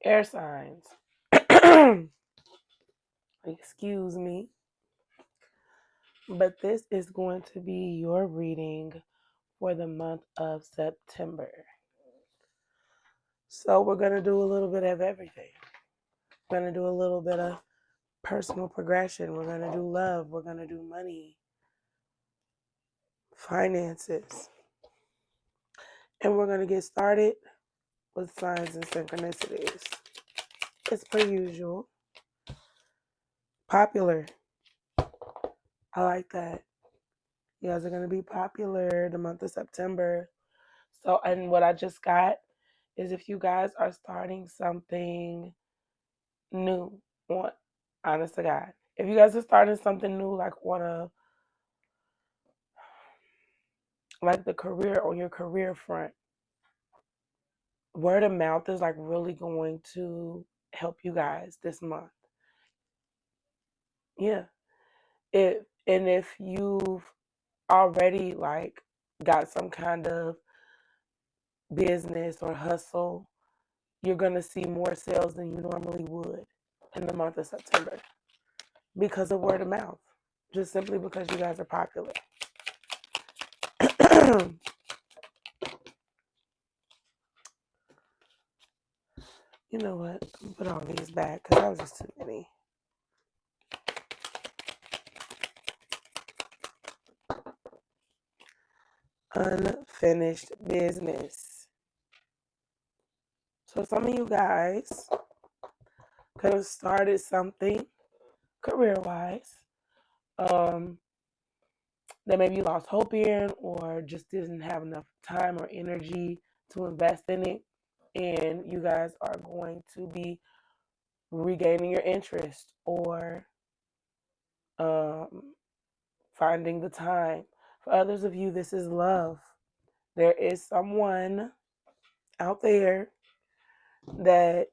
Air signs. Excuse me. But this is going to be your reading for the month of September. So we're going to do a little bit of everything. We're going to do a little bit of personal progression. We're going to do love. We're going to do money, finances. And we're going to get started with signs and synchronicities. It's per usual. Popular. I like that. You guys are going to be popular the month of September. So, and what I just got is if you guys are starting something new, honest to God, if you guys are starting something new, like the career, on your career front, word of mouth is like really going to help you guys this month. Yeah. If you've already like got some kind of business or hustle, you're going to see more sales than you normally would in the month of September because of word of mouth, just simply because you guys are popular. You know what? I'm put all these back because that was just too many. Unfinished business. So some of you guys could have started something career-wise that maybe you lost hope in or just didn't have enough time or energy to invest in it. And you guys are going to be regaining your interest or finding the time. For others of you, this is love. There is someone out there that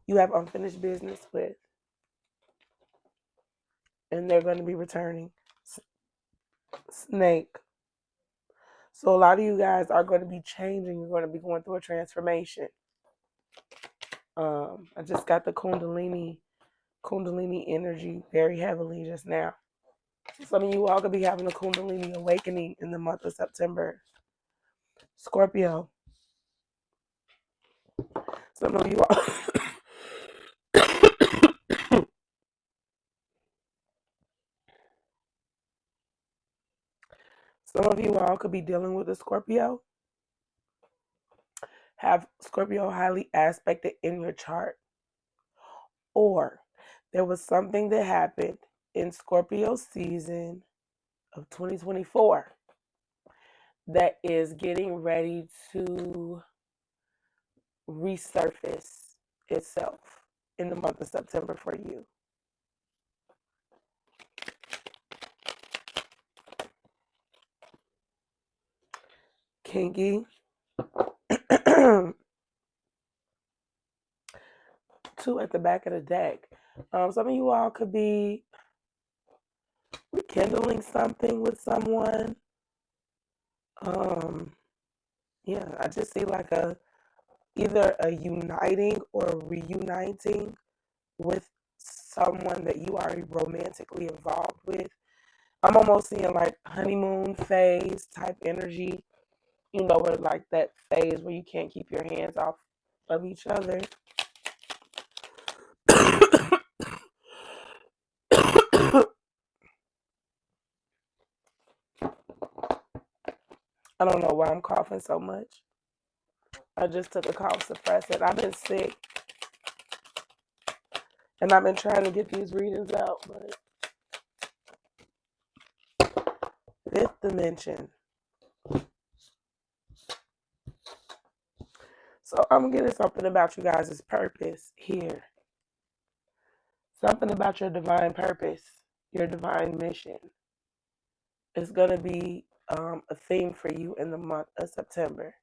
you have unfinished business with, and they're going to be returning. Snake. So a lot of you guys are going to be changing. You're going to be going through a transformation. I just got the Kundalini energy very heavily just now. Some of you all could be having a Kundalini awakening in the month of September. Scorpio. Some of you all could be dealing with a Scorpio. Have Scorpio highly aspected in your chart. Or there was something that happened in Scorpio season of 2024 that is getting ready to resurface itself in the month of September for you. Kinky. 2 at the back of the deck. Some of you all could be rekindling something with someone. Yeah, I just see like either a uniting or reuniting with someone that you are romantically involved with. I'm almost seeing like honeymoon phase type energy, where like that phase where you can't keep your hands off of each other. I don't know why I'm coughing so much. I just took a cough suppressant. I've been sick. And I've been trying to get these readings out, but fifth dimension. So I'm getting something about you guys' purpose here. Something about your divine purpose, your divine mission. Is going to be a theme for you in the month of September.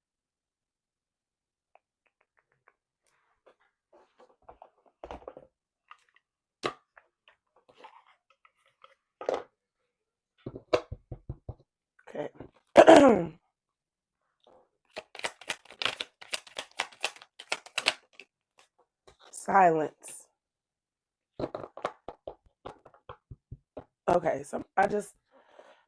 Okay. silence. Okay, so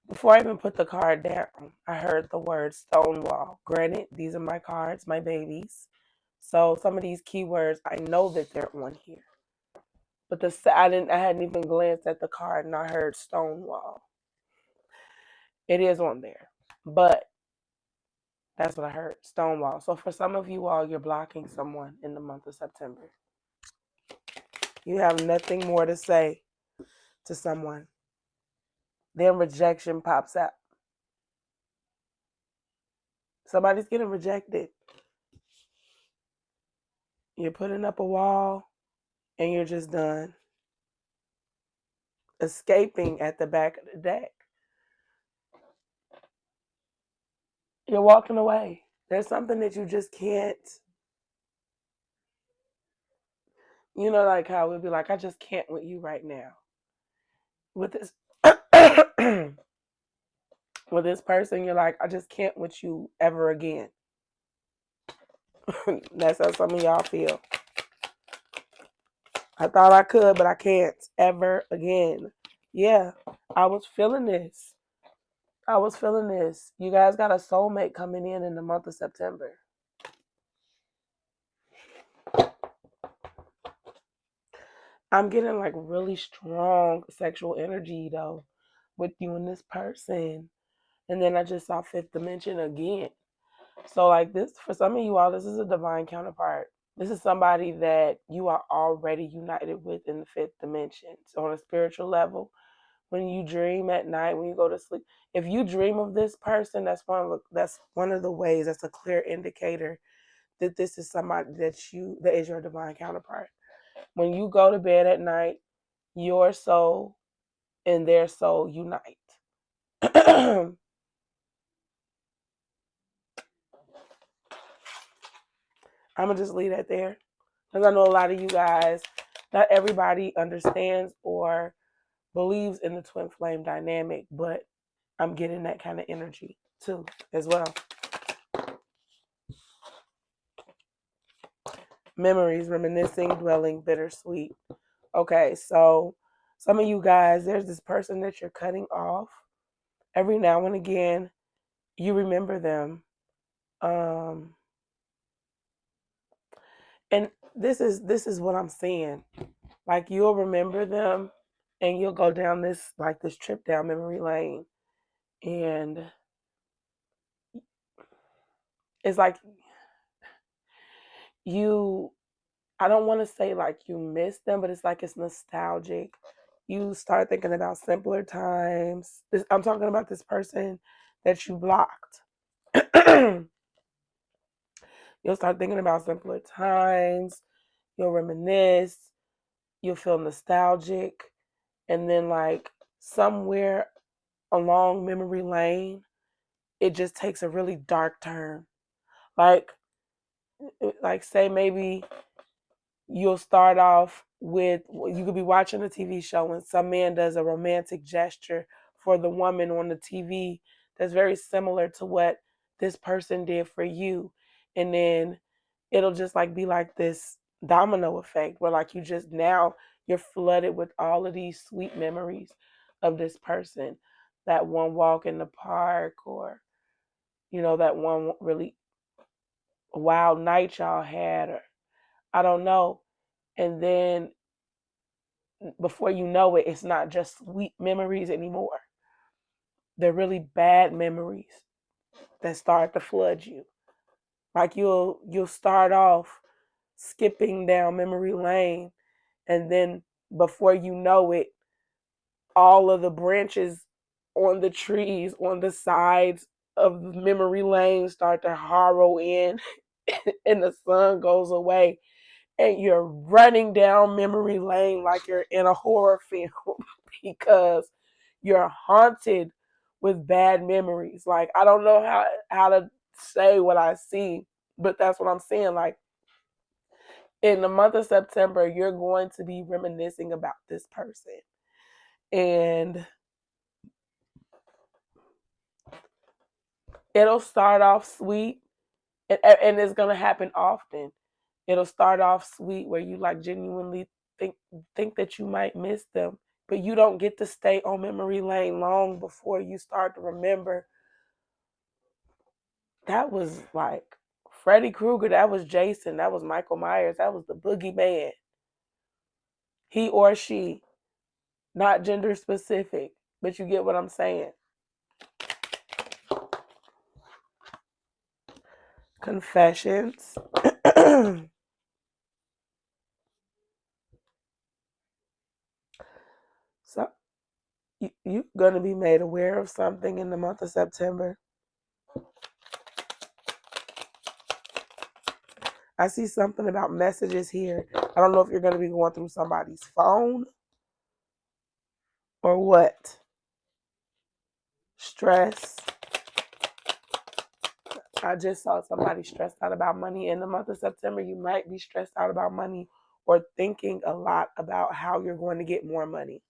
before I even put the card down, I heard the word stonewall. Granted, these are my cards, my babies. So some of these keywords, I know that they're on here. But I hadn't even glanced at the card and I heard stonewall. It is on there. But that's what I heard, stonewall. So for some of you all, you're blocking someone in the month of September. You have nothing more to say to someone. Then rejection pops up. Somebody's getting rejected. You're putting up a wall and you're just done. Escaping at the back of the deck. You're walking away. There's something that you just can't, like how we'd be like, I just can't with you right now. With this with this person, you're like, I just can't with you ever again. That's how some of y'all feel. I thought I could, but I can't ever again. Yeah, I was feeling this. You guys got a soulmate coming in the month of September. I'm getting like really strong sexual energy though with you and this person. And then I just saw fifth dimension again. So like this, for some of you all, this is a divine counterpart. This is somebody that you are already united with in the fifth dimension. So on a spiritual level, when you dream at night, when you go to sleep, if you dream of this person, that's one of the ways. That's a clear indicator that this is somebody that is your divine counterpart. When you go to bed at night, your soul and their soul unite. I'm gonna just leave that there because I know a lot of you guys, not everybody understands or believes in the twin flame dynamic, but I'm getting that kind of energy too as well. Memories, reminiscing, dwelling, bittersweet. Okay, so some of you guys, there's this person that you're cutting off. Every now and again, you remember them. And this is what I'm saying. Like you'll remember them and you'll go down this trip down memory lane. And it's like I don't want to say like you miss them, but it's like it's nostalgic. You start thinking about simpler times. I'm talking about this person that you blocked. You'll start thinking about simpler times. You'll reminisce. You'll feel nostalgic. And then like somewhere along memory lane, it just takes a really dark turn. Like say maybe you'll start off with, you could be watching a TV show and some man does a romantic gesture for the woman on the TV that's very similar to what this person did for you. And then it'll just like be like this domino effect where like you're flooded with all of these sweet memories of this person. That one walk in the park, or that one really wild night y'all had, or I don't know. And then before you know it, it's not just sweet memories anymore. They're really bad memories that start to flood you. Like you'll start off skipping down memory lane, and then before you know it, all of the branches on the trees on the sides of memory lane start to harrow in and the sun goes away and you're running down memory lane like you're in a horror film because you're haunted with bad memories. Like I don't know how to say what I see, but that's what I'm saying. Like in the month of September, you're going to be reminiscing about this person. And it'll start off sweet, and it's going to happen often. It'll start off sweet where you like genuinely think that you might miss them, but you don't get to stay on memory lane long before you start to remember that was like Freddy Krueger, that was Jason, that was Michael Myers, that was the boogeyman. He or she, not gender specific, but you get what I'm saying. Confessions. So you're going to be made aware of something in the month of September. I see something about messages here. I don't know if you're going to be going through somebody's phone or what. Stress. I just saw somebody stressed out about money in the month of September. You might be stressed out about money or thinking a lot about how you're going to get more money.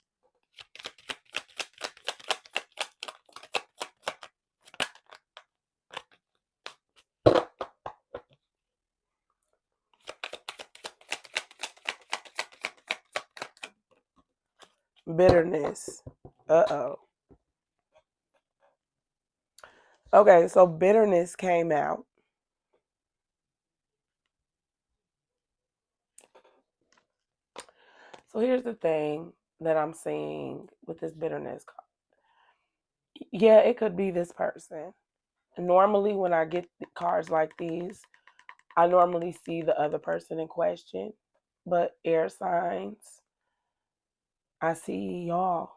Bitterness. Uh-oh. Okay, so bitterness came out. So here's the thing that I'm seeing with this bitterness card. Yeah, it could be this person. Normally, when I get cards like these, I normally see the other person in question. But air signs, I see y'all.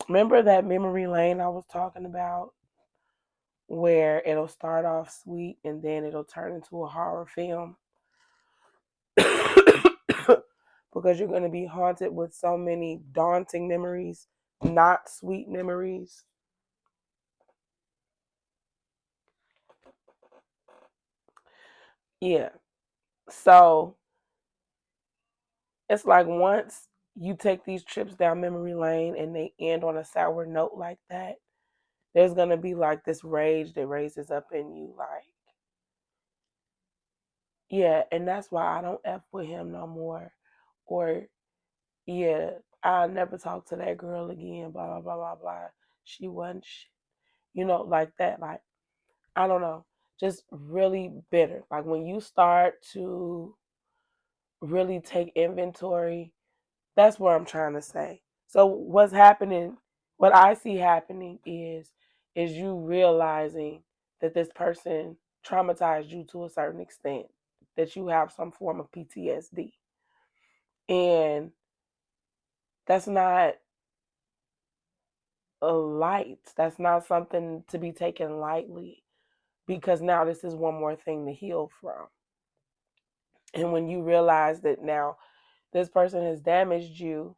Remember that memory lane I was talking about where it'll start off sweet and then it'll turn into a horror film? Because you're going to be haunted with so many daunting memories, not sweet memories. Yeah. So it's like once you take these trips down memory lane and they end on a sour note like that, there's going to be like this rage that raises up in you. Like, yeah, and that's why I don't F with him no more. Or, yeah, I'll never talk to that girl again, blah, blah, blah, blah, blah. She wasn't shit. You know, like that. Like, I don't know. Just really bitter. Like when you start to really take inventory, that's what I'm trying to say. So what's happening, what I see happening is you realizing that this person traumatized you to a certain extent, that you have some form of PTSD. And that's not a light. That's not something to be taken lightly because now this is one more thing to heal from. And when you realize that now this person has damaged you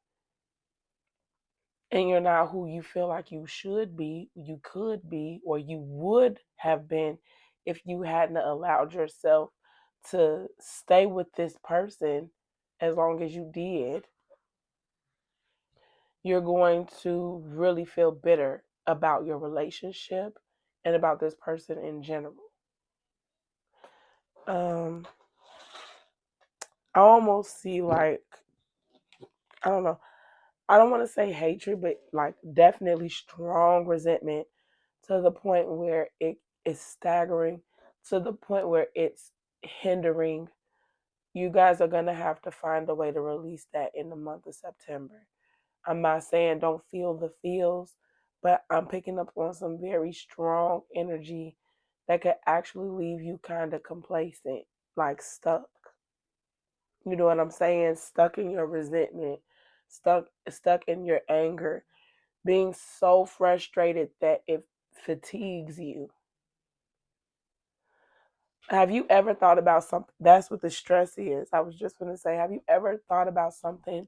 and you're not who you feel like you should be, you could be, or you would have been if you hadn't allowed yourself to stay with this person as long as you did, you're going to really feel bitter about your relationship and about this person in general. I almost see like, I don't know, I don't want to say hatred, but like definitely strong resentment to the point where it is staggering, to the point where it's hindering. You guys are going to have to find a way to release that in the month of September. I'm not saying don't feel the feels, but I'm picking up on some very strong energy that could actually leave you kind of complacent, like stuck. You know what I'm saying? Stuck in your resentment, stuck in your anger, being so frustrated that it fatigues you. Have you ever thought about something? That's what the stress is. I was just going to say, have you ever thought about something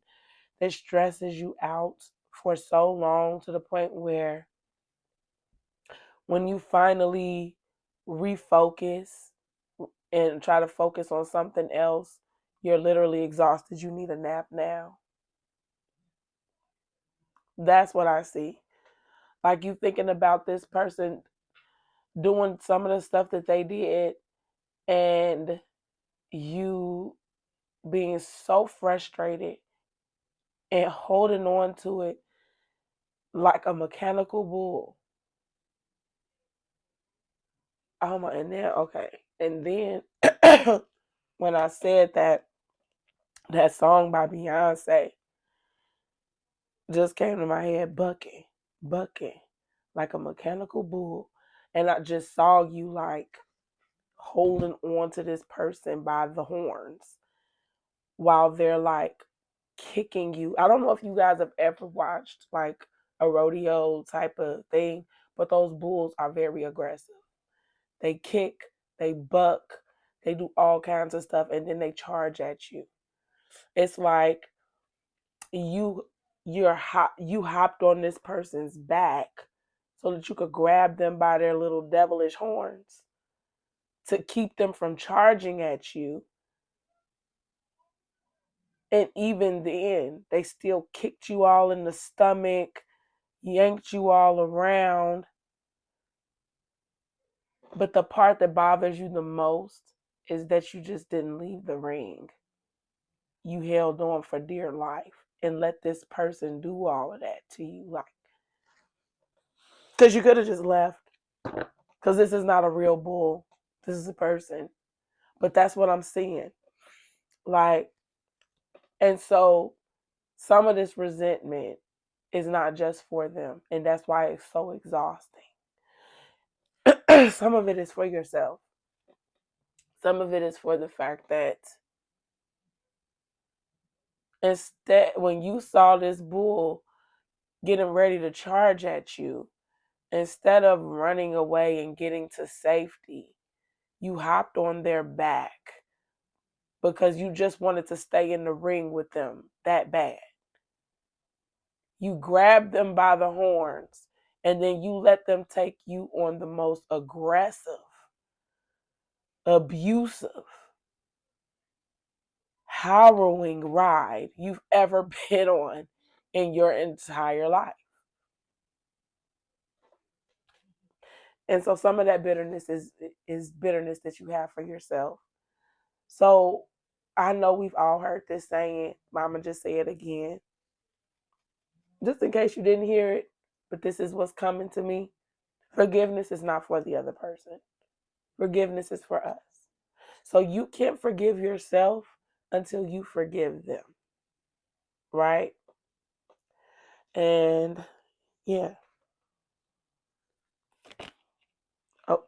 that stresses you out for so long to the point where when you finally refocus and try to focus on something else, you're literally exhausted. You need a nap now. That's what I see. Like you thinking about this person doing some of the stuff that they did, and you being so frustrated and holding on to it like a mechanical bull. Oh my, and then okay, and then when I said that song by Beyonce just came to my head, bucking, bucking, like a mechanical bull, and I just saw you like holding on to this person by the horns while they're like kicking you. I don't know if you guys have ever watched like a rodeo type of thing, but those bulls are very aggressive. They kick, they buck, they do all kinds of stuff, and then they charge at you. It's like you you hopped on this person's back so that you could grab them by their little devilish horns to keep them from charging at you. And even then, they still kicked you all in the stomach, yanked you all around. But the part that bothers you the most is that you just didn't leave the ring. You held on for dear life and let this person do all of that to you. Like, because you could have just left. Because this is not a real bull. This is a person. But that's what I'm seeing. Like, and so some of this resentment is not just for them. And that's why it's so exhausting. Some of it is for yourself. Some of it is for the fact that instead, when you saw this bull getting ready to charge at you, instead of running away and getting to safety, you hopped on their back because you just wanted to stay in the ring with them that bad. You grabbed them by the horns and then you let them take you on the most aggressive, abusive, harrowing ride you've ever been on in your entire life. And so some of that bitterness is bitterness that you have for yourself. So I know we've all heard this saying, Mama just say it again. Just in case you didn't hear it, but this is what's coming to me. Forgiveness is not for the other person. Forgiveness is for us. So you can't forgive yourself until you forgive them. Right? And yeah. Oh,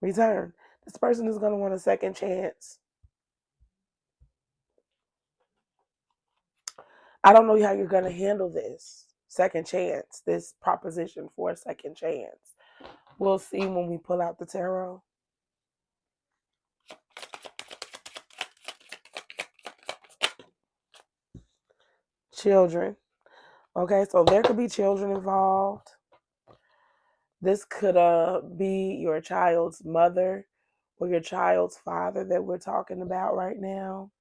return. This person is going to want a second chance. I don't know how you're going to handle this second chance, this proposition for a second chance. We'll see when we pull out the tarot. Children. Okay, so there could be children involved. This could be your child's mother or your child's father that we're talking about right now.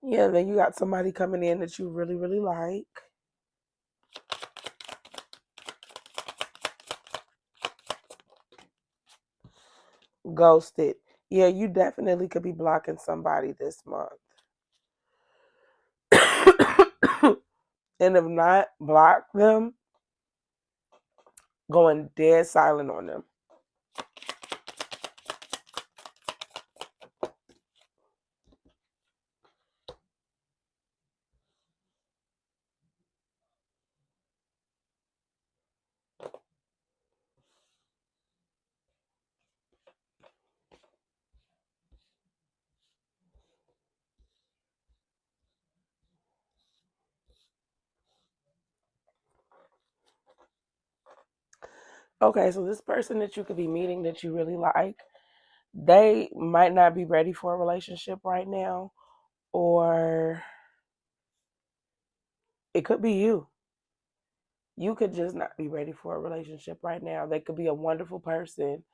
Yeah, then you got somebody coming in that you really, really like. Ghosted. Yeah, you definitely could be blocking somebody this month. And if not, block them, going dead silent on them. Okay, so this person that you could be meeting that you really like, they might not be ready for a relationship right now, or it could be you. You could just not be ready for a relationship right now. They could be a wonderful person,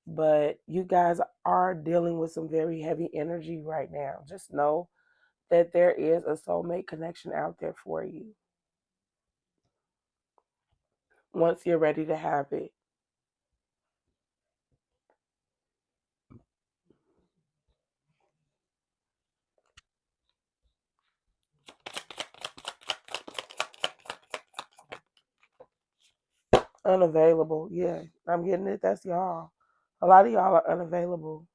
But you guys are dealing with some very heavy energy right now. Just know that there is a soulmate connection out there for you once you're ready to have it. Unavailable. Yeah, I'm getting it. That's y'all. A lot of y'all are unavailable.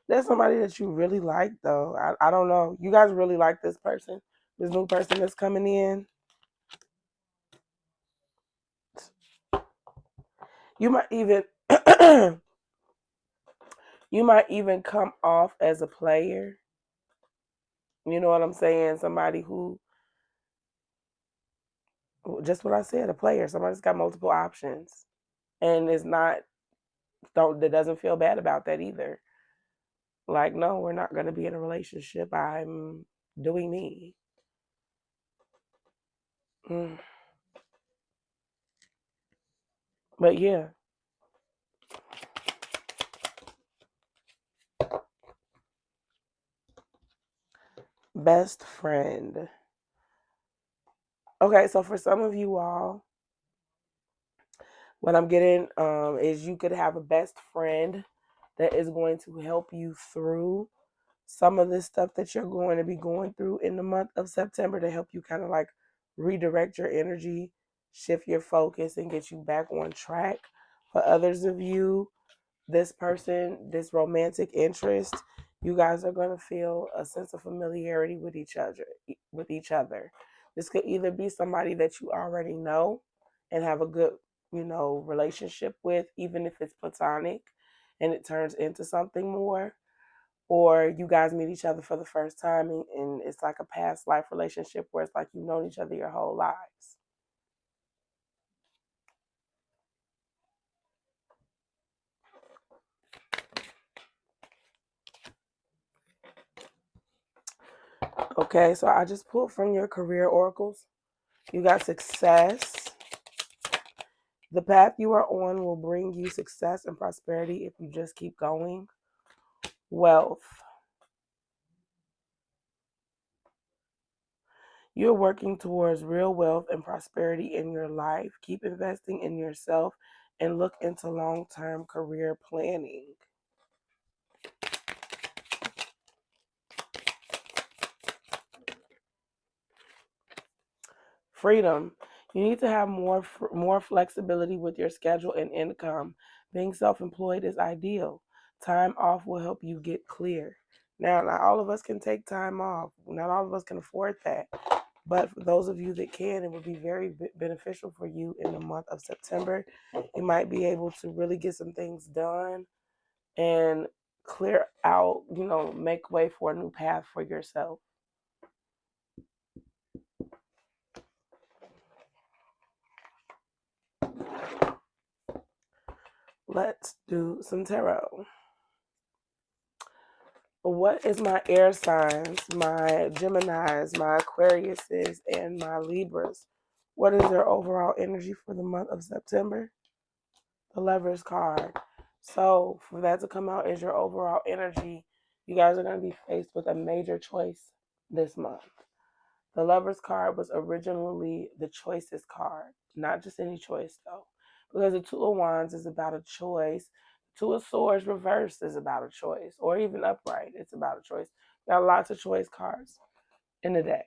There's somebody that you really like, though. I don't know. You guys really like this person, this new person that's coming in. You might even you might even come off as a player. You know what I'm saying? Somebody who, just what I said, a player. Somebody's got multiple options and is not don't that doesn't feel bad about that either. Like, no, we're not going to be in a relationship. I'm doing me. Mm. But yeah, best friend. Okay, so for some of you all, what I'm getting is you could have a best friend that is going to help you through some of this stuff that you're going to be going through in the month of September to help you kind of like redirect your energy, shift your focus, and get you back on track. For others of you, this person, this romantic interest, you guys are going to feel a sense of familiarity with each other. This could either be somebody that you already know and have a good, relationship with, even if it's platonic and it turns into something more, or you guys meet each other for the first time and it's like a past life relationship where it's like you've known each other your whole lives. Okay, so I just pulled from your career oracles. You got success. The path you are on will bring you success and prosperity if you just keep going. Wealth. You're working towards real wealth and prosperity in your life. Keep investing in yourself and look into long-term career planning. Freedom. You need to have more flexibility with your schedule and income. Being self-employed is ideal. Time off will help you get clear. Now, not all of us can take time off. Not all of us can afford that. But for those of you that can, it would be very beneficial for you in the month of September. You might be able to really get some things done and clear out, make way for a new path for yourself. Let's do some tarot. What is my air signs, my Geminis, my Aquariuses, and my Libras? What is their overall energy for the month of September? The Lovers card. So for that to come out as your overall energy, you guys are going to be faced with a major choice this month. The Lovers card was originally the choices card, not just any choice though, because the Two of Wands is about a choice. Two of Swords reversed is about a choice, or even upright, it's about a choice. Got lots of choice cards in the deck.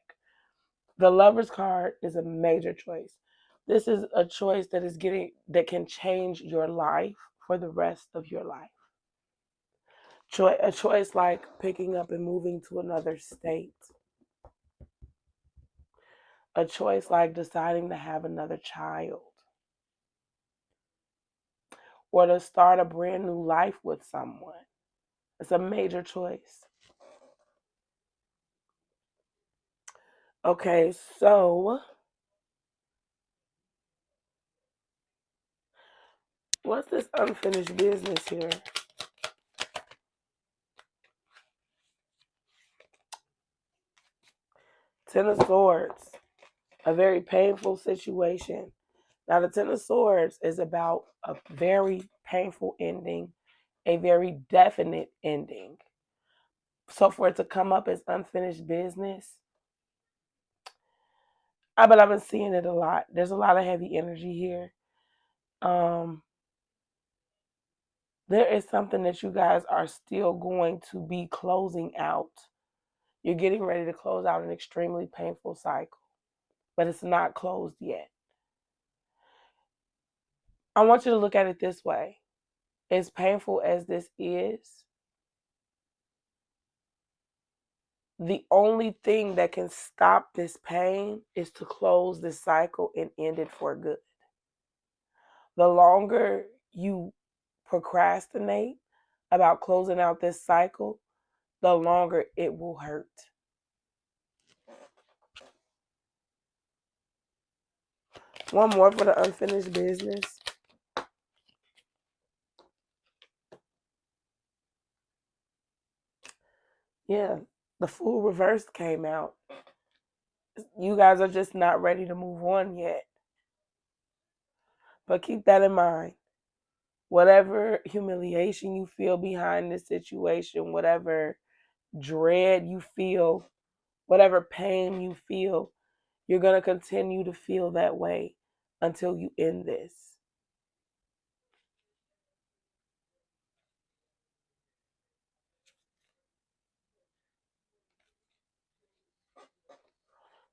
The Lovers card is a major choice. This is a choice that can change your life for the rest of your life. A choice like picking up and moving to another state. A choice like deciding to have another child or to start a brand new life with someone. It's a major choice. Okay, so what's this unfinished business here? Ten of Swords, a very painful situation. Now, the Ten of Swords is about a very painful ending, a very definite ending. So for it to come up as unfinished business, but I've been seeing it a lot. There's a lot of heavy energy here. There is something that you guys are still going to be closing out. You're getting ready to close out an extremely painful cycle, but it's not closed yet. I want you to look at it this way. As painful as this is, the only thing that can stop this pain is to close this cycle and end it for good. The longer you procrastinate about closing out this cycle, the longer it will hurt. One more for the unfinished business. Yeah, the Fool reversed came out. You guys are just not ready to move on yet. But keep that in mind. Whatever humiliation you feel behind this situation, whatever dread you feel, whatever pain you feel, you're going to continue to feel that way until you end this.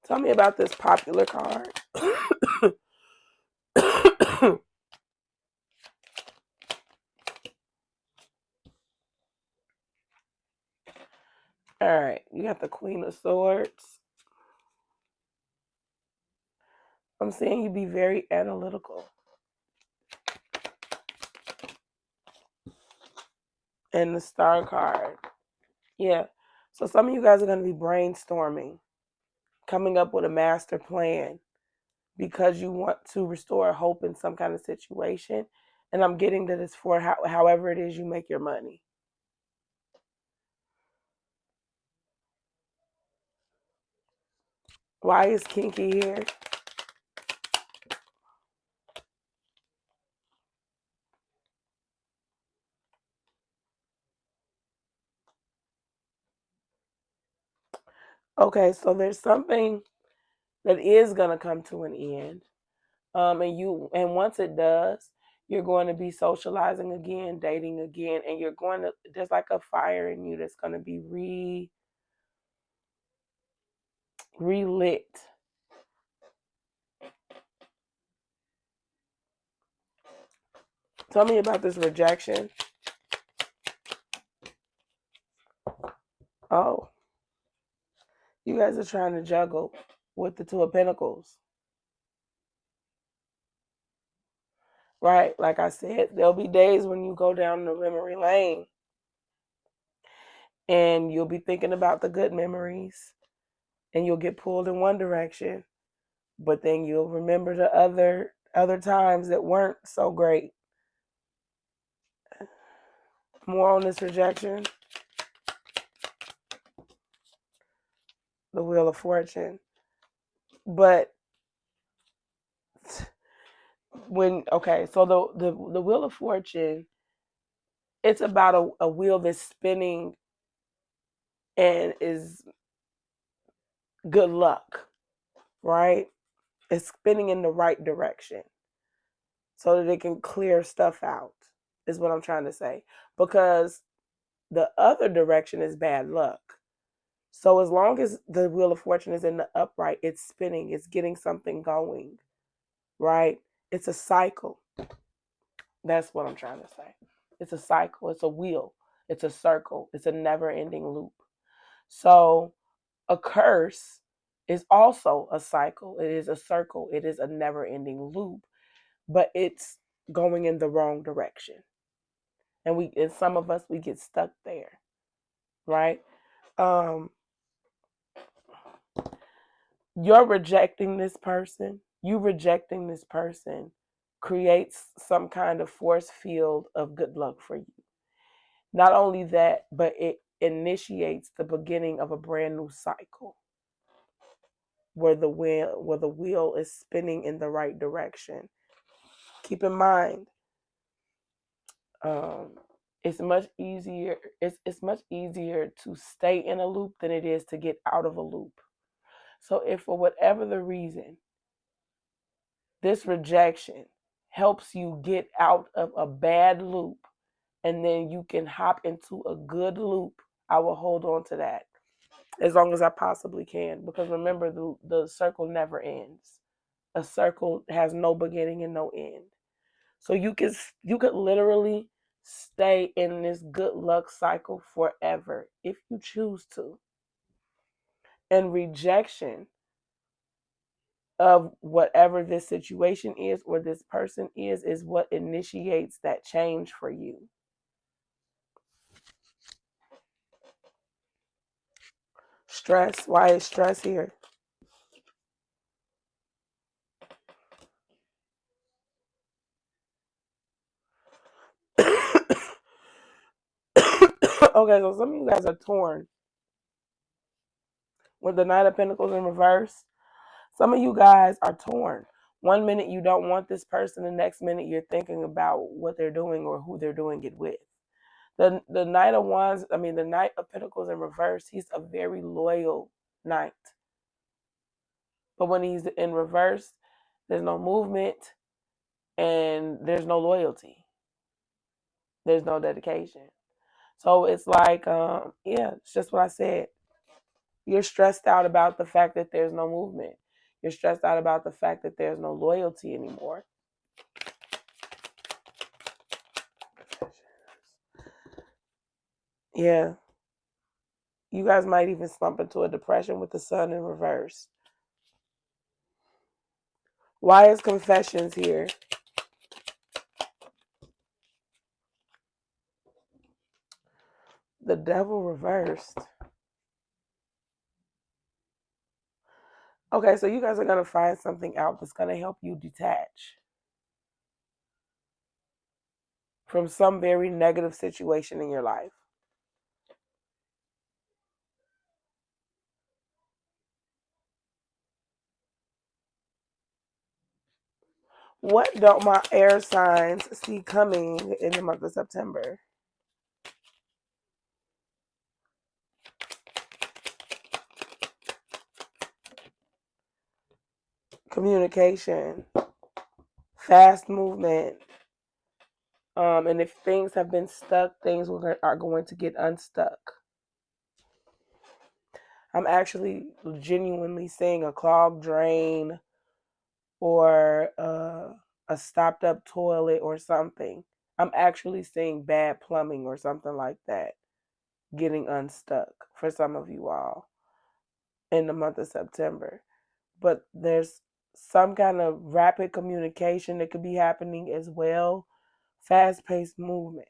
Tell me about this Popular card. All right, you got the Queen of Swords. I'm seeing you be very analytical. And the Star card. Yeah. So some of you guys are going to be brainstorming, coming up with a master plan because you want to restore hope in some kind of situation. And I'm getting that it's for however it is you make your money. Why is Kinky here? Okay, so there's something that is going to come to an end. And once it does, you're going to be socializing again, dating again, and there's like a fire in you that's going to be relit. Tell me about this rejection. Oh, you guys are trying to juggle with the Two of Pentacles. Right? Like I said, there'll be days when you go down the memory lane and you'll be thinking about the good memories and you'll get pulled in one direction, but then you'll remember the other times that weren't so great. More on this rejection. The Wheel of Fortune. But so the Wheel of Fortune, it's about a wheel that's spinning and is good luck, right? It's spinning in the right direction so that it can clear stuff out, is what I'm trying to say. Because the other direction is bad luck. So as long as the Wheel of Fortune is in the upright, it's spinning, it's getting something going, right? It's a cycle. That's what I'm trying to say. It's a cycle, it's a wheel, it's a circle, it's a never-ending loop. So a curse is also a cycle. It is a circle. It is a never-ending loop, but it's going in the wrong direction. And some of us, we get stuck there, right? You're rejecting this person. You rejecting this person creates some kind of force field of good luck for you. Not only that, but it initiates the beginning of a brand new cycle. where the wheel is spinning in the right direction. Keep in mind, it's much easier. It's much easier to stay in a loop than it is to get out of a loop. So if for whatever the reason, this rejection helps you get out of a bad loop, and then you can hop into a good loop, I will hold on to that as long as I possibly can. Because remember, the circle never ends. A circle has no beginning and no end. So you could literally stay in this good luck cycle forever if you choose to. And rejection of whatever this situation is or this person is what initiates that change for you. Stress. Why is stress here? Okay, so some of you guys are torn with the Knight of Pentacles in reverse. Some of you guys are torn. One minute you don't want this person, the next minute you're thinking about what they're doing or who they're doing it with. The Knight of Wands, the Knight of Pentacles in reverse, he's a very loyal knight. But when he's in reverse, there's no movement and there's no loyalty. There's no dedication. So it's like, it's just what I said. You're stressed out about the fact that there's no movement. You're stressed out about the fact that there's no loyalty anymore. Yeah. You guys might even slump into a depression with the sun in reverse. Why is confessions here? The devil reversed. Okay, so you guys are going to find something out that's going to help you detach from some very negative situation in your life. What don't my air signs see coming in the month of September? Communication, fast movement, and if things have been stuck, things are going to get unstuck. I'm actually genuinely seeing a clogged drain or a stopped up toilet or something. I'm actually seeing bad plumbing or something like that getting unstuck for some of you all in the month of September. But there's some kind of rapid communication that could be happening as well. Fast-paced movement.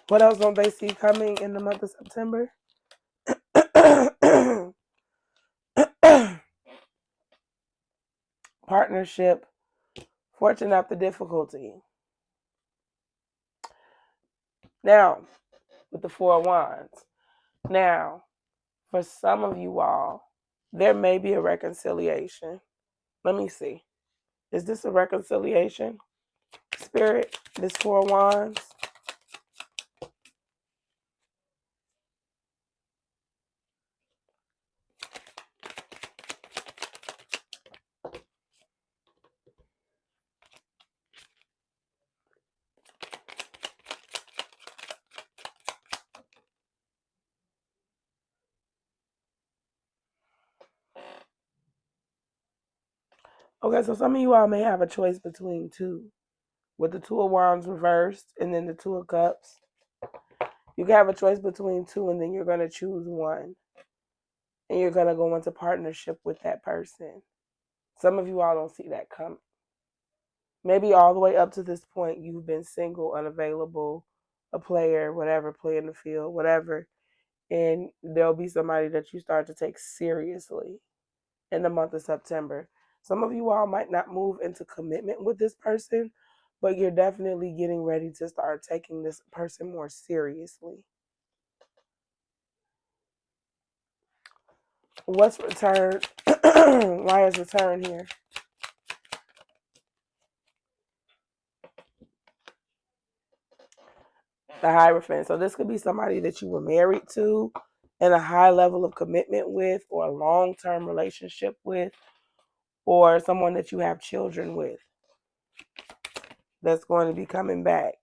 What else don't they see coming in the month of September? Partnership, fortune after difficulty. Now, with the Four of Wands. Now, for some of you all, there may be a reconciliation. Let me see. Is this a reconciliation? Spirit, this Four of Wands. Okay, so some of you all may have a choice between two. With the Two of Wands reversed and then the Two of Cups. You can have a choice between two and then you're going to choose one. And you're going to go into partnership with that person. Some of you all don't see that coming. Maybe all the way up to this point, you've been single, unavailable, a player, whatever, playing the field, whatever. And there'll be somebody that you start to take seriously in the month of September. Some of you all might not move into commitment with this person, but you're definitely getting ready to start taking this person more seriously. What's return? Why is return here? The Hierophant. So this could be somebody that you were married to and a high level of commitment with, or a long-term relationship with, or someone that you have children with that's going to be coming back.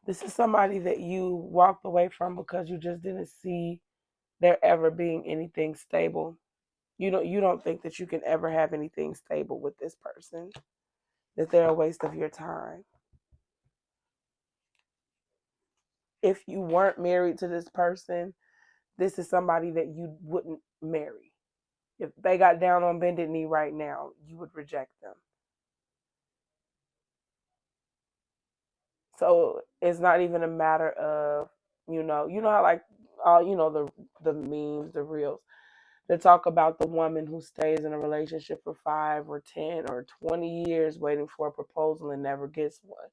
This is somebody that you walked away from because you just didn't see there ever being anything stable. You don't think that you can ever have anything stable with this person, that they're a waste of your time. If you weren't married to this person, this is somebody that you wouldn't marry. If they got down on bended knee right now, you would reject them. So it's not even a matter of, you know how like all the memes, the reels that talk about the woman who stays in a relationship for 5 or 10 or 20 years waiting for a proposal and never gets one.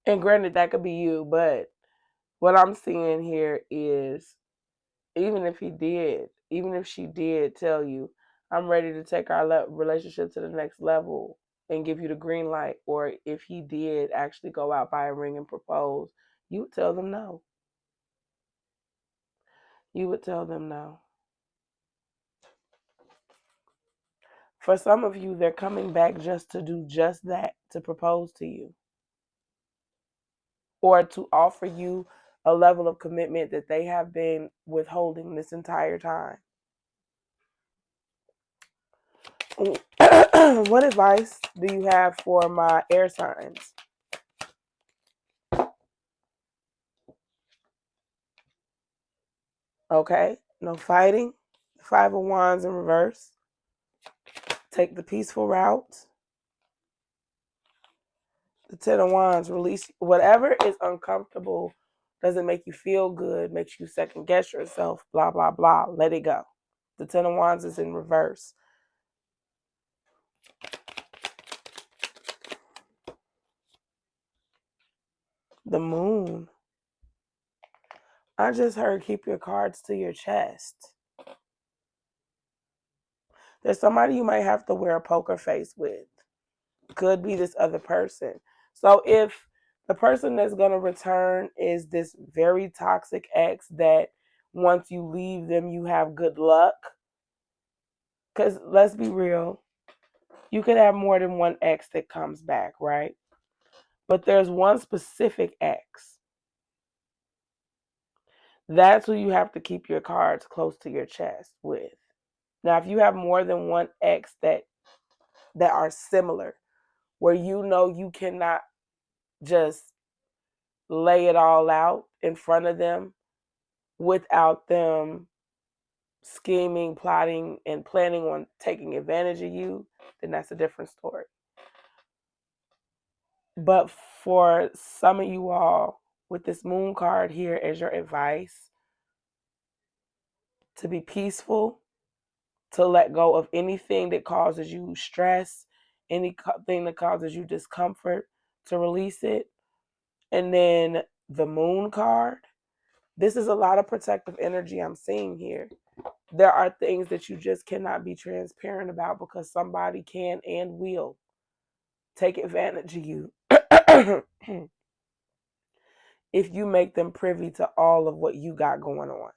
And granted, that could be you, but what I'm seeing here is, even if she did tell you, I'm ready to take our relationship to the next level and give you the green light, or if he did actually go out, buy a ring, and propose, you would tell them no. You would tell them no. For some of you, they're coming back just to do just that, to propose to you, or to offer you a level of commitment that they have been withholding this entire time. What advice do you have for my air signs? Okay, no fighting. 5 of Wands in reverse. Take the peaceful route. The 10 of Wands, release whatever is uncomfortable, doesn't make you feel good, makes you second guess yourself, blah, blah, blah. Let it go. The 10 of Wands is in reverse. The Moon. I just heard keep your cards to your chest. There's somebody you might have to wear a poker face with. Could be this other person. So if the person that's going to return is this very toxic ex that once you leave them, you have good luck. Because let's be real, you could have more than one ex that comes back, right? But there's one specific ex. That's who you have to keep your cards close to your chest with. Now, if you have more than one ex that are similar, where you cannot just lay it all out in front of them without them scheming, plotting, and planning on taking advantage of you, then that's a different story. But for some of you all, with this Moon card here as your advice, to be peaceful, to let go of anything that causes you stress, anything that causes you discomfort, to release it. And then the Moon card, this is a lot of protective energy I'm seeing here. There are things that you just cannot be transparent about because somebody can and will take advantage of you if you make them privy to all of what you got going on.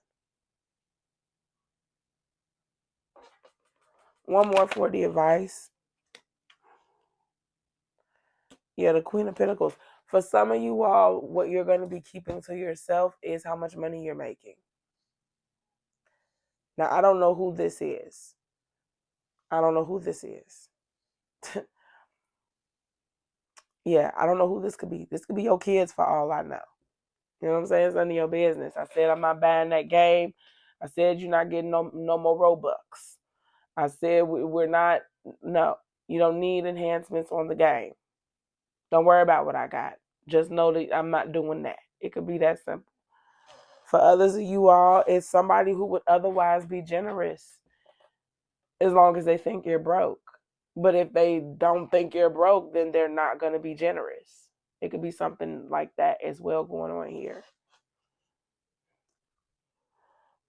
One more for the advice. Yeah, the Queen of Pentacles. For some of you all, what you're going to be keeping to yourself is how much money you're making. Now, I don't know who this is. I don't know who this is. Yeah, I don't know who this could be. This could be your kids for all I know. You know what I'm saying? It's none of your business. I said I'm not buying that game. I said you're not getting no more Robux. I said we're not, no, you don't need enhancements on the game. Don't worry about what I got. Just know that I'm not doing that. It could be that simple. For others of you all, it's somebody who would otherwise be generous as long as they think you're broke. But if they don't think you're broke, then they're not going to be generous. It could be something like that as well going on here.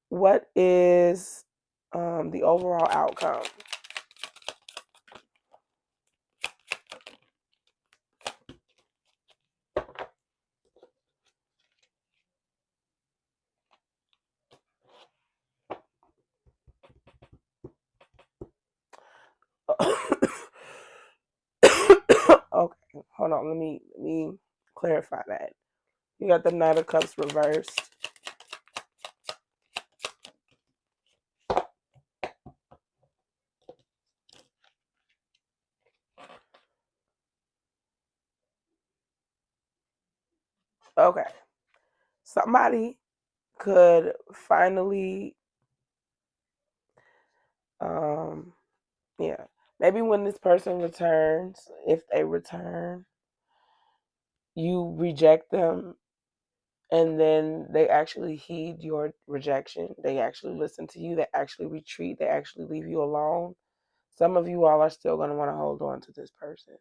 What is the overall outcome? Okay, hold on. Let me clarify that. You got the Knight of Cups reversed. Okay. Somebody could finally, yeah, maybe when this person returns, if they return, you reject them and then they actually heed your rejection. They actually listen to you. They actually retreat. They actually leave you alone. Some of you all are still going to want to hold on to this person.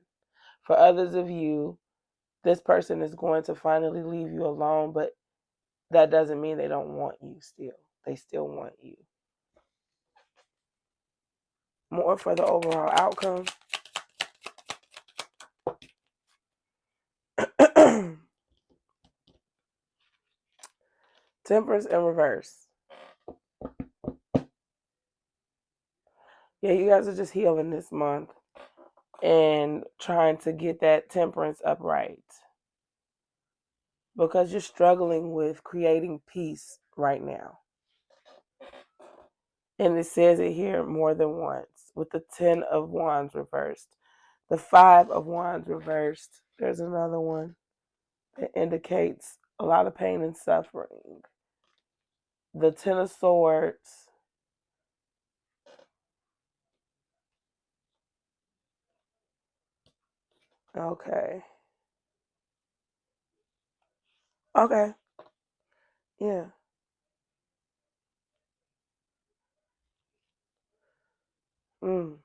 For others of you, this person is going to finally leave you alone, but that doesn't mean they don't want you still. They still want you. More for the overall outcome. Temperance in reverse. Yeah, you guys are just healing this month and trying to get that temperance upright because you're struggling with creating peace right now. And it says it here more than once with the 10 of Wands reversed. The 5 of Wands reversed. There's another one that indicates a lot of pain and suffering. The 10 of Swords. Okay. Okay. Yeah. Mm.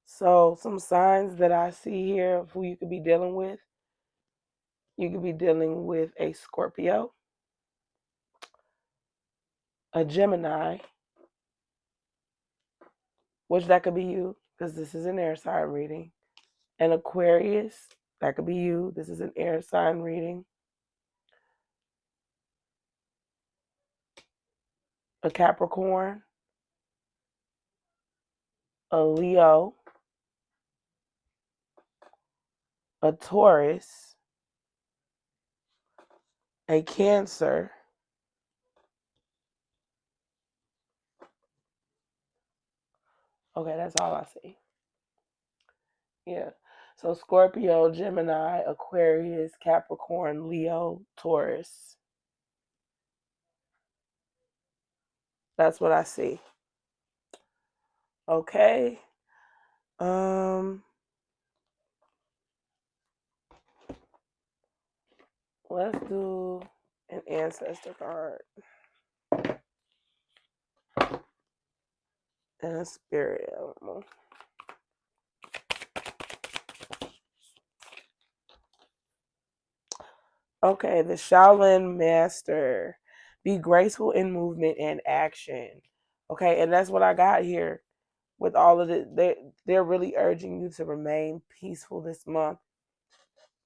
So some signs that I see here of who you could be dealing with. You could be dealing with a Scorpio, a Gemini, which that could be you, because this is an air sign reading. An Aquarius, that could be you. This is an air sign reading. A Capricorn, a Leo, a Taurus, a Cancer, okay, that's all I see. Yeah. So Scorpio, Gemini, Aquarius, Capricorn, Leo, Taurus. That's what I see. Okay. Let's do an ancestor card and a spirit animal. Okay, the Shaolin Master. Be graceful in movement and action. Okay, and that's what I got here with all of it. They're really urging you to remain peaceful this month.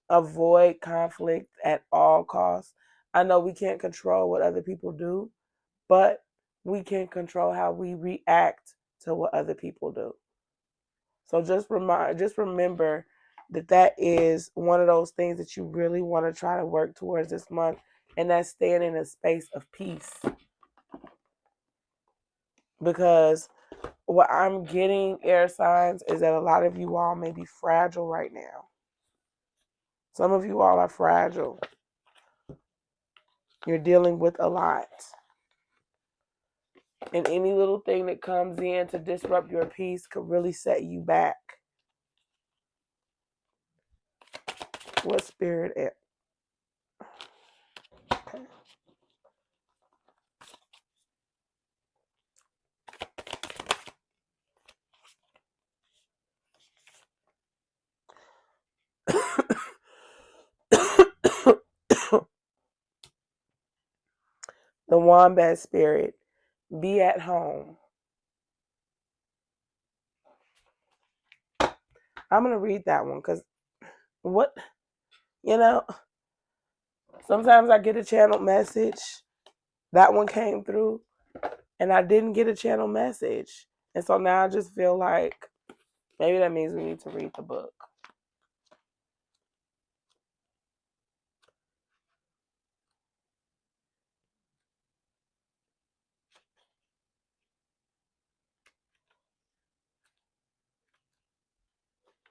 Avoid conflict at all costs. I know we can't control what other people do, but we can control how we react to what other people do. So just remember that is one of those things that you really want to try to work towards this month, and that's staying in a space of peace. Because what I'm getting, air signs, is that a lot of you all may be fragile right now. Some of you all are fragile. You're dealing with a lot. And any little thing that comes in to disrupt your peace could really set you back. What spirit? Okay. The wombat spirit, be at home. I'm going to read that one because what, you know, sometimes I get a channel message. That one came through and I didn't get a channel message. And so now I just feel like maybe that means we need to read the book.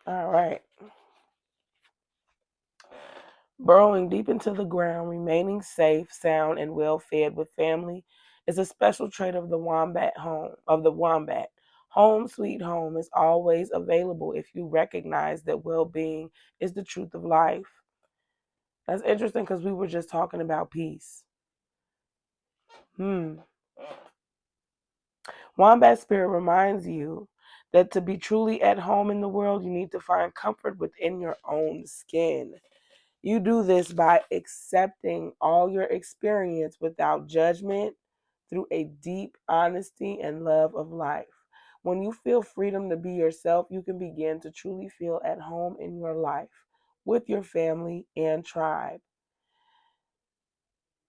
All right. Burrowing deep into the ground, remaining safe, sound, and well fed with family is a special trait of the wombat home of the wombat. Home sweet home is always available if you recognize that well-being is the truth of life. That's interesting because we were just talking about peace. Wombat spirit reminds you that to be truly at home in the world, you need to find comfort within your own skin. You do this by accepting all your experience without judgment through a deep honesty and love of life. When you feel freedom to be yourself, you can begin to truly feel at home in your life with your family and tribe.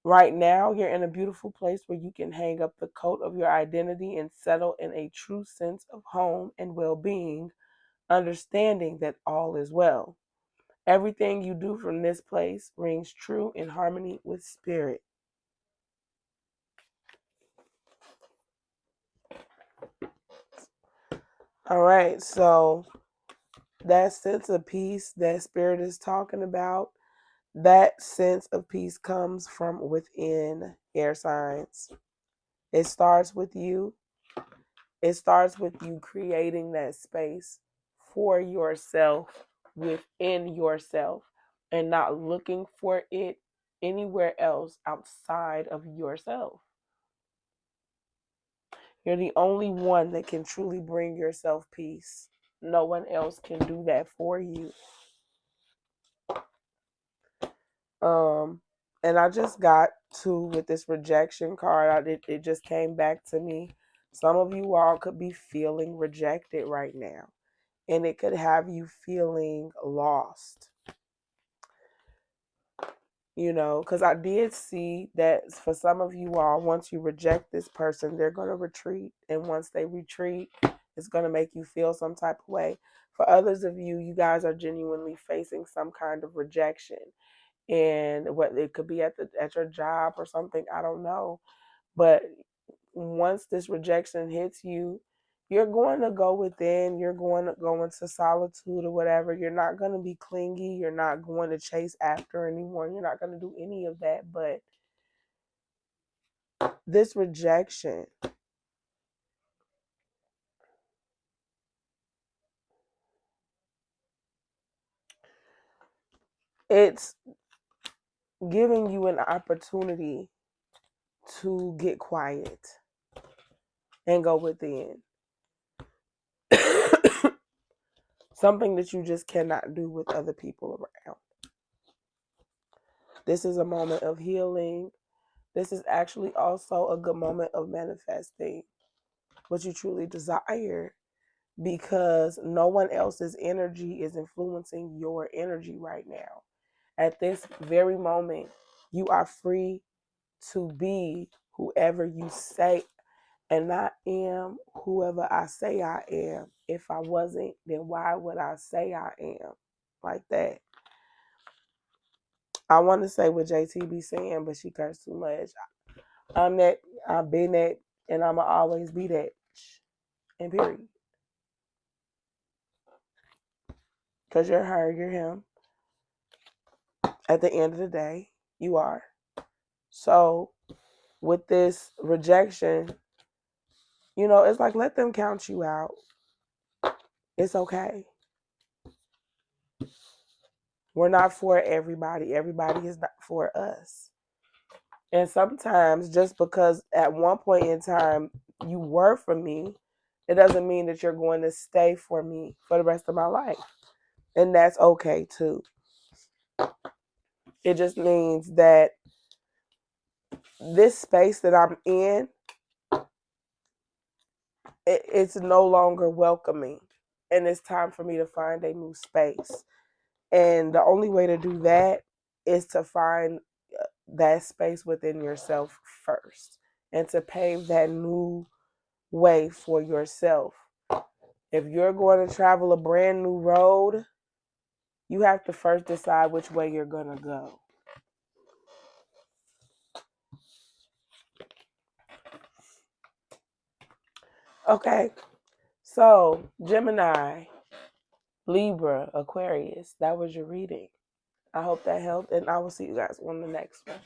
Right now, you're in a beautiful place where you can hang up the coat of your identity and settle in a true sense of home and well being, understanding that all is well. Everything you do from this place rings true in harmony with spirit. All right, so that sense of peace that spirit is talking about, that sense of peace comes from within, air signs. It starts with you. It starts with you creating that space for yourself within yourself and not looking for it anywhere else outside of yourself. You're the only one that can truly bring yourself peace. No one else can do that for you. And I just got to with this rejection card. It just came back to me. Some of you all could be feeling rejected right now, and it could have you feeling lost. You know, because I did see that for some of you all, once you reject this person, they're going to retreat. And once they retreat, it's going to make you feel some type of way. For others of you, you guys are genuinely facing some kind of rejection. And what it could be at your job or something, I don't know. But once this rejection hits you, you're going to go within, you're going to go into solitude or whatever. You're not going to be clingy. You're not going to chase after anyone. You're not going to do any of that. But this rejection, it's giving you an opportunity to get quiet and go within. Something that you just cannot do with other people around. This is a moment of healing. This is actually also a good moment of manifesting what you truly desire, because no one else's energy is influencing your energy right now. At this very moment, you are free to be whoever you say, and I am whoever I say I am. If I wasn't, then why would I say I am? Like that. I want to say what JT be saying, but she cursed too much. I'm that, I've been that, and I'ma always be that. And period. Because you're her, you're him. At the end of the day, you are. So with this rejection, you know, it's like, let them count you out. It's okay. We're not for everybody. Everybody is not for us. And sometimes just because at one point in time you were for me, it doesn't mean that you're going to stay for me for the rest of my life. And that's okay too. It just means that this space that I'm in, it's no longer welcoming. And it's time for me to find a new space. And the only way to do that is to find that space within yourself first and to pave that new way for yourself. If you're going to travel a brand new road, you have to first decide which way you're going to go. Okay, so Gemini, Libra, Aquarius, that was your reading. I hope that helped, and I will see you guys on the next one.